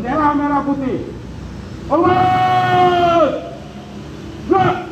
bendera merah putih. Forward! Gerak!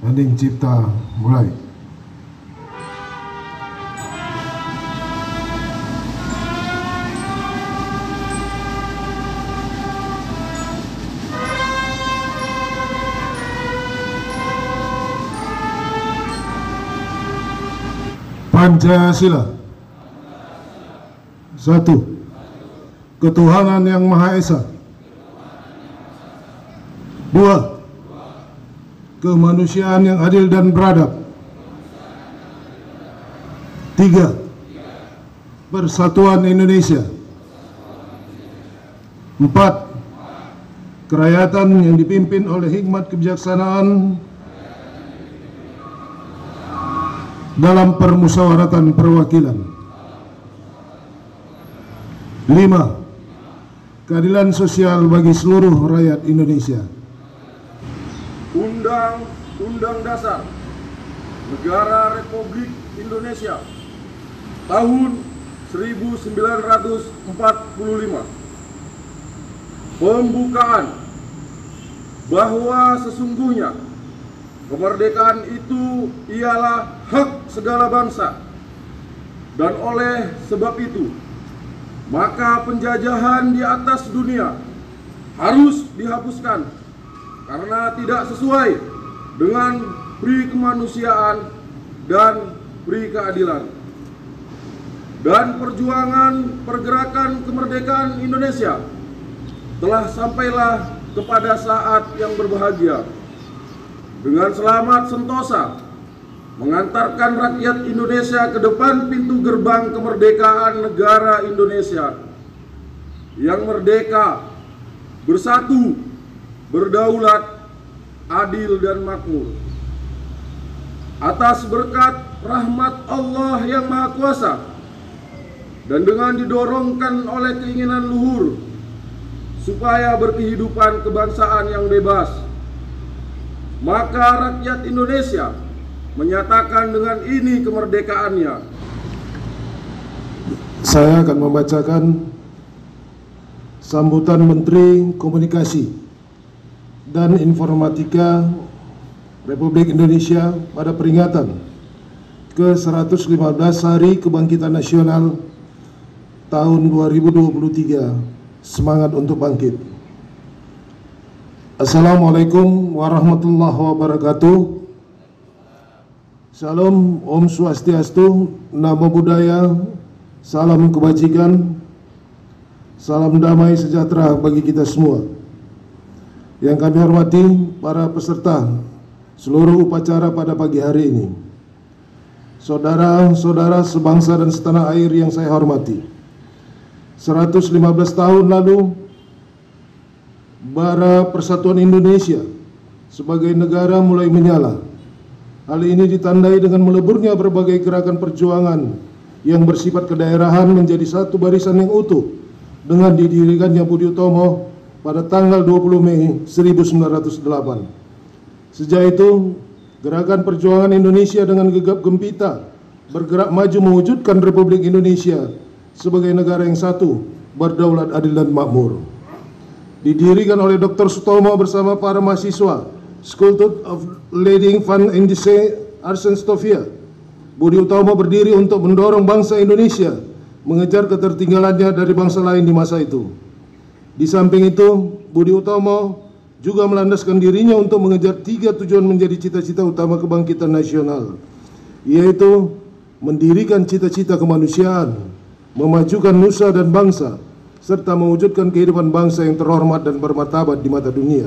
Hening cipta mulai. Pancasila. 1. Ketuhanan yang Maha Esa. 2. Kemanusiaan yang adil dan beradab. 3. Persatuan Indonesia. 4. Kerakyatan yang dipimpin oleh hikmat kebijaksanaan dalam permusyawaratan perwakilan. 5. Keadilan sosial bagi seluruh rakyat Indonesia. Undang-Undang Dasar Negara Republik Indonesia tahun 1945. Pembukaan bahwa sesungguhnya kemerdekaan itu ialah hak segala bangsa, dan oleh sebab itu maka penjajahan di atas dunia harus dihapuskan karena tidak sesuai dengan pri kemanusiaan dan pri keadilan. Dan perjuangan pergerakan kemerdekaan Indonesia telah sampailah kepada saat yang berbahagia dengan selamat sentosa mengantarkan rakyat Indonesia ke depan pintu gerbang kemerdekaan negara Indonesia yang merdeka, bersatu, berdaulat, adil dan makmur. Atas berkat rahmat Allah yang Maha Kuasa dan dengan didorongkan oleh keinginan luhur supaya berkehidupan kebangsaan yang bebas, maka rakyat Indonesia menyatakan dengan ini kemerdekaannya. Saya akan membacakan sambutan Menteri Komunikasi dan Informatika Republik Indonesia pada peringatan ke-115 Hari Kebangkitan Nasional tahun 2023. Semangat untuk bangkit. Assalamualaikum warahmatullahi wabarakatuh. Salam, Om Swastiastu, Namo Buddhaya, salam kebajikan, salam damai sejahtera bagi kita semua. Yang kami hormati para peserta seluruh upacara pada pagi hari ini, saudara-saudara sebangsa dan setanah air yang saya hormati. 115 tahun lalu, bara persatuan Indonesia sebagai negara mulai menyala Hal ini ditandai dengan meleburnya berbagai gerakan perjuangan yang bersifat kedaerahan menjadi satu barisan yang utuh dengan didirikannya Budi Utomo pada tanggal 20 Mei 1908. Sejak itu, gerakan perjuangan Indonesia dengan gegap gempita bergerak maju mewujudkan Republik Indonesia sebagai negara yang satu, berdaulat, adil dan makmur. Didirikan oleh Dr. Sutomo bersama para mahasiswa School of Leading Van Indische Arsenstofia, Budi Utomo berdiri untuk mendorong bangsa Indonesia mengejar ketertinggalannya dari bangsa lain di masa itu. Di samping itu, Budi Utomo juga melandaskan dirinya untuk mengejar 3 tujuan menjadi cita-cita utama kebangkitan nasional, yaitu mendirikan cita-cita kemanusiaan, memajukan nusa dan bangsa, serta mewujudkan kehidupan bangsa yang terhormat dan bermartabat di mata dunia.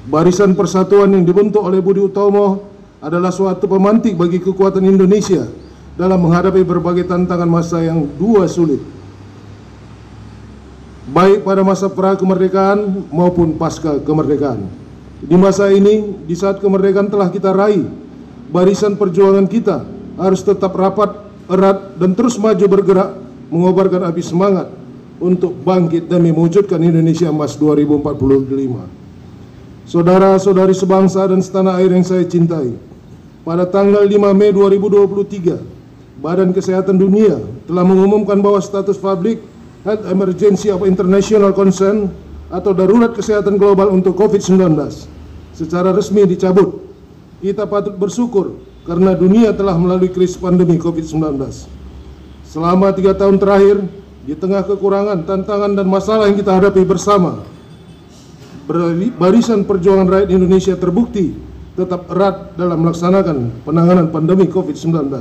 Barisan persatuan yang dibentuk oleh Budi Utomo adalah suatu pemantik bagi kekuatan Indonesia dalam menghadapi berbagai tantangan masa yang dua sulit, baik pada masa pra-kemerdekaan maupun pasca kemerdekaan. Di masa ini, di saat kemerdekaan telah kita raih, barisan perjuangan kita harus tetap rapat, erat, dan terus maju bergerak mengobarkan api semangat untuk bangkit demi mewujudkan Indonesia Emas 2045. Saudara-saudari sebangsa dan setanah air yang saya cintai, pada tanggal 5 Mei 2023, Badan Kesehatan Dunia telah mengumumkan bahwa status Public Health Emergency of International Concern atau darurat kesehatan global untuk COVID-19 secara resmi dicabut. Kita patut bersyukur karena dunia telah melalui krisis pandemi COVID-19. Selama 3 tahun terakhir, di tengah kekurangan, tantangan, dan masalah yang kita hadapi bersama, barisan perjuangan rakyat Indonesia terbukti tetap erat dalam melaksanakan penanganan pandemi COVID-19,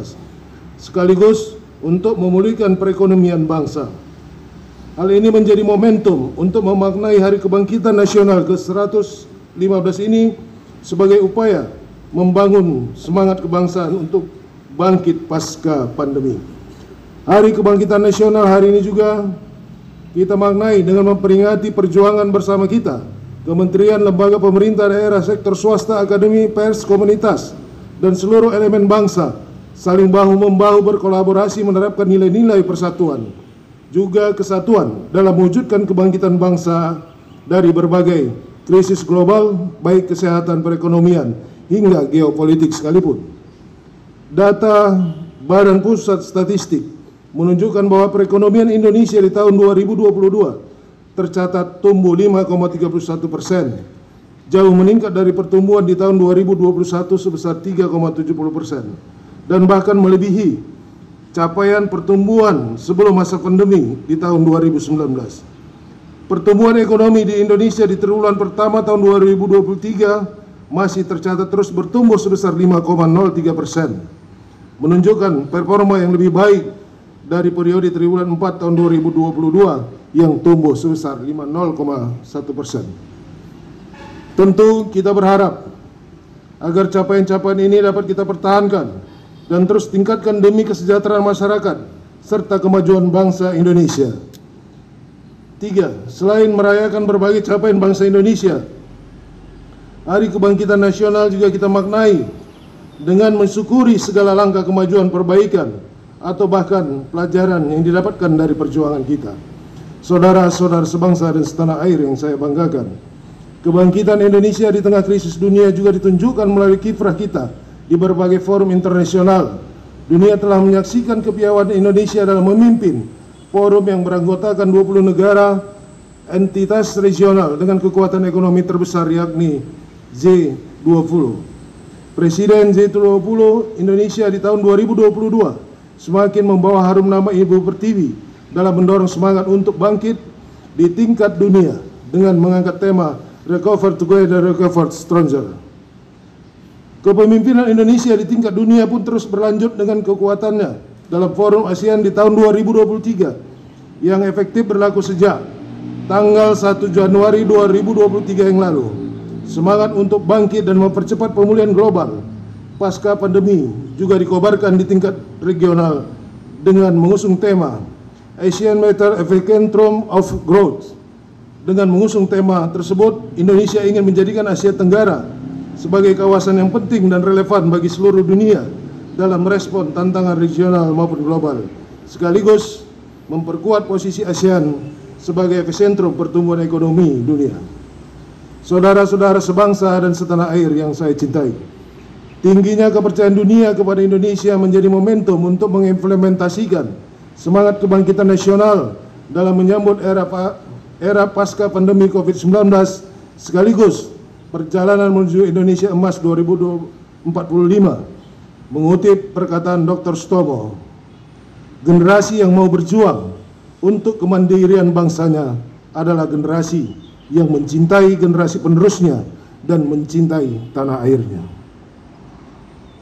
sekaligus untuk memulihkan perekonomian bangsa. Hal ini menjadi momentum untuk memaknai Hari Kebangkitan Nasional ke-115 ini sebagai upaya membangun semangat kebangsaan untuk bangkit pasca pandemi. Hari Kebangkitan Nasional hari ini juga kita maknai dengan memperingati perjuangan bersama kita, Kementerian, lembaga pemerintah daerah, sektor swasta, akademi, pers, komunitas, dan seluruh elemen bangsa saling bahu-membahu berkolaborasi menerapkan nilai-nilai persatuan, juga kesatuan dalam mewujudkan kebangkitan bangsa dari berbagai krisis global, baik kesehatan, perekonomian, hingga geopolitik sekalipun. Data Badan Pusat Statistik menunjukkan bahwa perekonomian Indonesia di tahun 2022 tercatat tumbuh 5,31%, jauh meningkat dari pertumbuhan di tahun 2021 sebesar 3,70%, dan bahkan melebihi capaian pertumbuhan sebelum masa pandemi di tahun 2019. Pertumbuhan ekonomi di Indonesia di triwulan pertama tahun 2023 masih tercatat terus bertumbuh sebesar 5,03%, menunjukkan performa yang lebih baik dari periode triwulan 4 tahun 2022 yang tumbuh sebesar 0,1%. Tentu kita berharap agar capaian-capaian ini dapat kita pertahankan dan terus tingkatkan demi kesejahteraan masyarakat serta kemajuan bangsa Indonesia. 3. Selain merayakan berbagai capaian bangsa Indonesia, Hari Kebangkitan Nasional juga kita maknai dengan mensyukuri segala langkah kemajuan perbaikan atau bahkan pelajaran yang didapatkan dari perjuangan kita. Saudara-saudara sebangsa dan setanah air yang saya banggakan, kebangkitan Indonesia di tengah krisis dunia juga ditunjukkan melalui kiprah kita di berbagai forum internasional. Dunia telah menyaksikan kepiawaian Indonesia dalam memimpin forum yang beranggotakan 20 negara, entitas regional dengan kekuatan ekonomi terbesar yakni G20. Presiden G20 Indonesia di tahun 2022 semakin membawa harum nama Ibu Pertiwi dalam mendorong semangat untuk bangkit di tingkat dunia dengan mengangkat tema Recover Together, Recover Stronger. Kepemimpinan Indonesia di tingkat dunia pun terus berlanjut dengan kekuatannya dalam forum ASEAN di tahun 2023 yang efektif berlaku sejak tanggal 1 Januari 2023 yang lalu. Semangat untuk bangkit dan mempercepat pemulihan global pasca pandemi juga dikobarkan di tingkat regional dengan mengusung tema Asian Matter Epicentrum of Growth. Dengan mengusung tema tersebut, Indonesia ingin menjadikan Asia Tenggara sebagai kawasan yang penting dan relevan bagi seluruh dunia dalam merespon tantangan regional maupun global, sekaligus memperkuat posisi ASEAN sebagai epicentrum pertumbuhan ekonomi dunia. Saudara-saudara sebangsa dan setanah air yang saya cintai, tingginya kepercayaan dunia kepada Indonesia menjadi momentum untuk mengimplementasikan semangat kebangkitan nasional dalam menyambut era pasca pandemi COVID-19, sekaligus perjalanan menuju Indonesia Emas 2045. Mengutip perkataan Dr. Stomo, generasi yang mau berjuang untuk kemandirian bangsanya adalah generasi yang mencintai generasi penerusnya dan mencintai tanah airnya.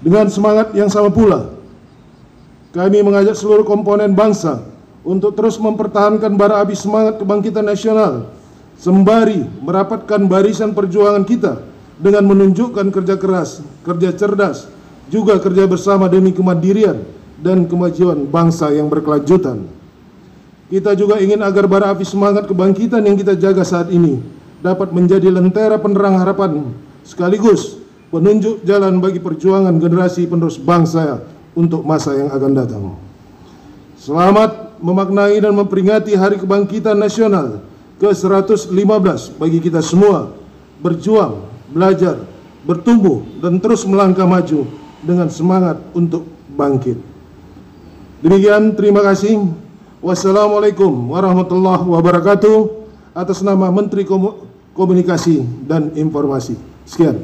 Dengan semangat yang sama pula, kami mengajak seluruh komponen bangsa untuk terus mempertahankan bara api semangat kebangkitan nasional, sembari merapatkan barisan perjuangan kita dengan menunjukkan kerja keras, kerja cerdas, juga kerja bersama demi kemandirian dan kemajuan bangsa yang berkelanjutan. Kita juga ingin agar bara api semangat kebangkitan yang kita jaga saat ini dapat menjadi lentera penerang harapan, sekaligus penunjuk jalan bagi perjuangan generasi penerus bangsa untuk masa yang akan datang. Selamat memaknai dan memperingati Hari Kebangkitan Nasional ke-115 bagi kita semua, berjuang, belajar, bertumbuh, dan terus melangkah maju dengan semangat untuk bangkit. Demikian, terima kasih. Wassalamualaikum warahmatullahi wabarakatuh. Atas nama Menteri Komunikasi dan Informasi. Sekian.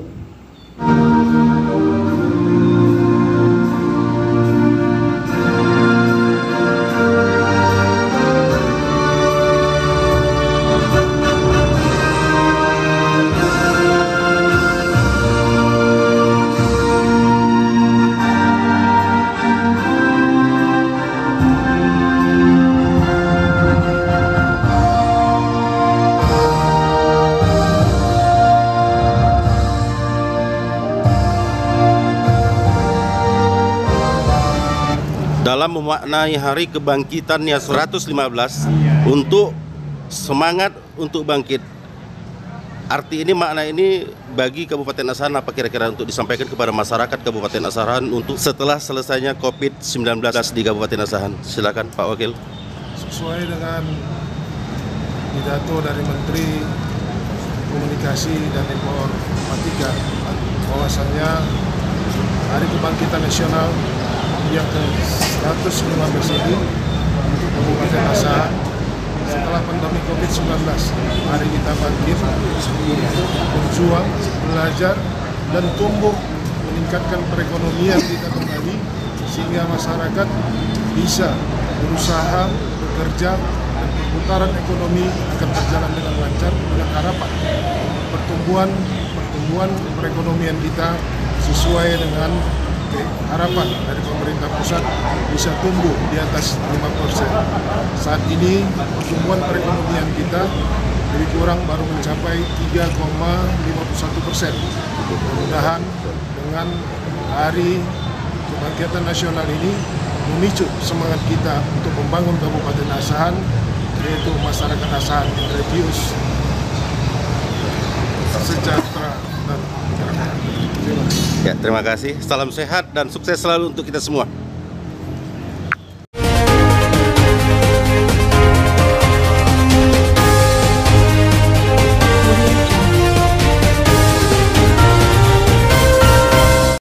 Dalam memaknai Hari Kebangkitannya 115 untuk semangat untuk bangkit. Arti ini, makna ini bagi Kabupaten Asahan apa kira-kira untuk disampaikan kepada masyarakat Kabupaten Asahan untuk setelah selesainya COVID-19 di Kabupaten Asahan? Silakan Pak Wakil. Sesuai dengan pidato dari Menteri Komunikasi dan Informatika, bahwasannya Hari Kebangkitan Nasional yang ke-115 ini untuk Kabupaten Asahan setelah pandemi COVID-19. Mari kita bangkit untuk berjuang, belajar, dan tumbuh, meningkatkan perekonomian kita kembali, sehingga masyarakat bisa berusaha, bekerja, dan perputaran ekonomi akan berjalan dengan lancar, dengan harapan pertumbuhan perekonomian kita sesuai dengan harapan dari pemerintah pusat bisa tumbuh di atas 5%. Saat ini pertumbuhan perekonomian kita lebih kurang baru mencapai 3,51%. Mudah-mudahan dengan Hari Kebangkitan Nasional ini memicu semangat kita untuk membangun Kabupaten Asahan, yaitu masyarakat Asahan yang religius, sejahtera, dan Ya, terima kasih. Salam sehat dan sukses selalu untuk kita semua.